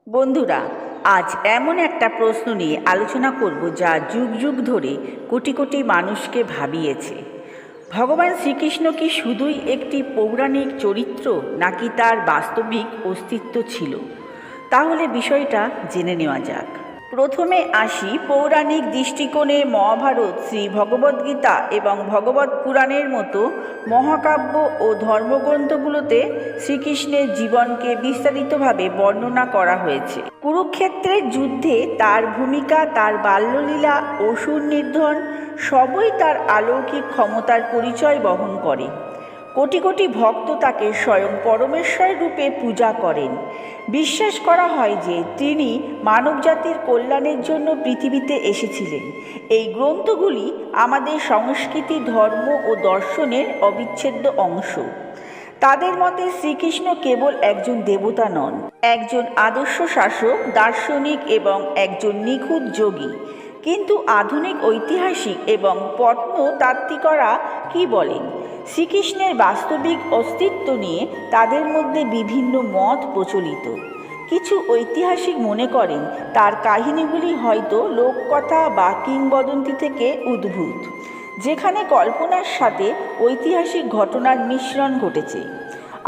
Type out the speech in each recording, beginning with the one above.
বন্ধুরা, আজ এমন একটা প্রশ্ন নিয়ে আলোচনা করব যা যুগ যুগ ধরে কোটি কোটি মানুষকে ভাবিয়েছে। ভগবান শ্রীকৃষ্ণ কি শুধুই একটি পৌরাণিক চরিত্র, নাকি তার বাস্তবিক অস্তিত্ব ছিল? তাহলে বিষয়টা জেনে নেওয়া যাক। প্রথমে আসি পৌরাণিক দৃষ্টিকোণে। মহাভারত, শ্রী ভগবদ্গীতা এবং ভগবত পুরাণের মতো মহাকাব্য ও ধর্মগ্রন্থগুলোতে শ্রীকৃষ্ণের জীবনকে বিস্তারিতভাবে বর্ণনা করা হয়েছে। কুরুক্ষেত্রের যুদ্ধে তার ভূমিকা, তার বাল্যলীলা, অসুর নিধন সবই তার অলৌকিক ক্ষমতার পরিচয় বহন করে। কোটি কোটি ভক্ত তাকে স্বয়ং পরমেশ্বর রূপে পূজা করেন। বিশ্বাস করা হয় যে তিনি মানবজাতির কল্যাণের জন্য পৃথিবীতে এসেছিলেন। এই গ্রন্থগুলি আমাদের সংস্কৃতি, ধর্ম ও দর্শনের অবিচ্ছেদ্য অংশ। তাদের মতে শ্রীকৃষ্ণ কেবল একজন দেবতা নন, একজন আদর্শ শাসক, দার্শনিক এবং একজন নিখুঁত যোগী। কিন্তু আধুনিক ঐতিহাসিক এবং প্রত্নতাত্ত্বিকরা কি বলেন? শ্রীকৃষ্ণের বাস্তবিক অস্তিত্ব নিয়ে তাদের মধ্যে বিভিন্ন মত প্রচলিত। কিছু ঐতিহাসিক মনে করেন তার কাহিনীগুলি হয়তো লোককথা বা কিংবদন্তি থেকে উদ্ভূত, যেখানে কল্পনার সাথে ঐতিহাসিক ঘটনার মিশ্রণ ঘটেছে।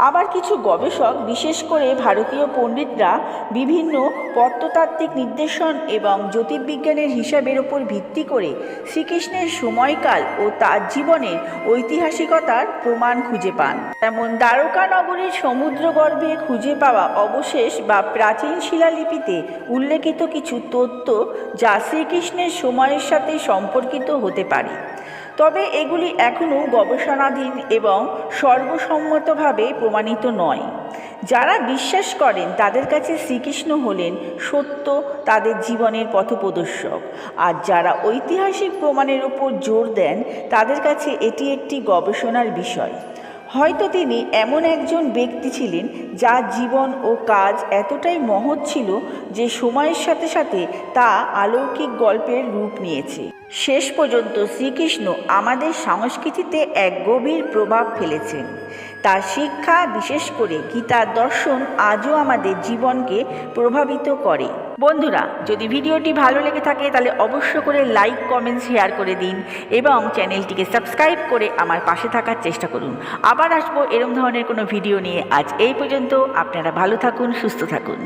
আবার কিছু গবেষক, বিশেষ করে ভারতীয় পণ্ডিতরা, বিভিন্ন প্রত্নতাত্ত্বিক নির্দেশন এবং জ্যোতির্বিজ্ঞানের হিসাবের ওপর ভিত্তি করে শ্রীকৃষ্ণের সময়কাল ও তার জীবনের ঐতিহাসিকতার প্রমাণ খুঁজে পান। যেমন দ্বারকা নগরীর সমুদ্রগর্ভে খুঁজে পাওয়া অবশেষ বা প্রাচীন শিলালিপিতে উল্লেখিত কিছু তথ্য যা শ্রীকৃষ্ণের সময়ের সাথে সম্পর্কিত হতে পারে। তবে এগুলি এখনও গবেষণাধীন এবং সর্বসম্মতভাবে প্রমাণিত নয়। যারা বিশ্বাস করেন তাদের কাছে শ্রীকৃষ্ণ হলেন সত্য, তাদের জীবনের পথপ্রদর্শক। আর যারা ঐতিহাসিক প্রমাণের উপর জোর দেন তাদের কাছে এটি একটি গবেষণার বিষয়। হয়তো তিনি এমন একজন ব্যক্তি ছিলেন যার জীবন ও কাজ এতটাই মহৎ ছিল যে সময়ের সাথে সাথে তা অলৌকিক গল্পের রূপ নিয়েছে। শেষ পর্যন্ত শ্রীকৃষ্ণ আমাদের সংস্কৃতিতে এক গভীর প্রভাব ফেলেছেন। তার শিক্ষা, বিশেষ করে গীতার দর্শন, আজও আমাদের জীবনকে প্রভাবিত করে। বন্ধুরা, যদি ভিডিওটি ভালো লেগে থাকে তাহলে অবশ্য করে লাইক, কমেন্ট, শেয়ার করে দিন এবং চ্যানেলটিকে সাবস্ক্রাইব করে আমার পাশে থাকার চেষ্টা করুন। আবার আসবো এরকম ধরনের কোনো ভিডিও নিয়ে। আজ এই পর্যন্ত। আপনারা ভালো থাকুন, সুস্থ থাকুন।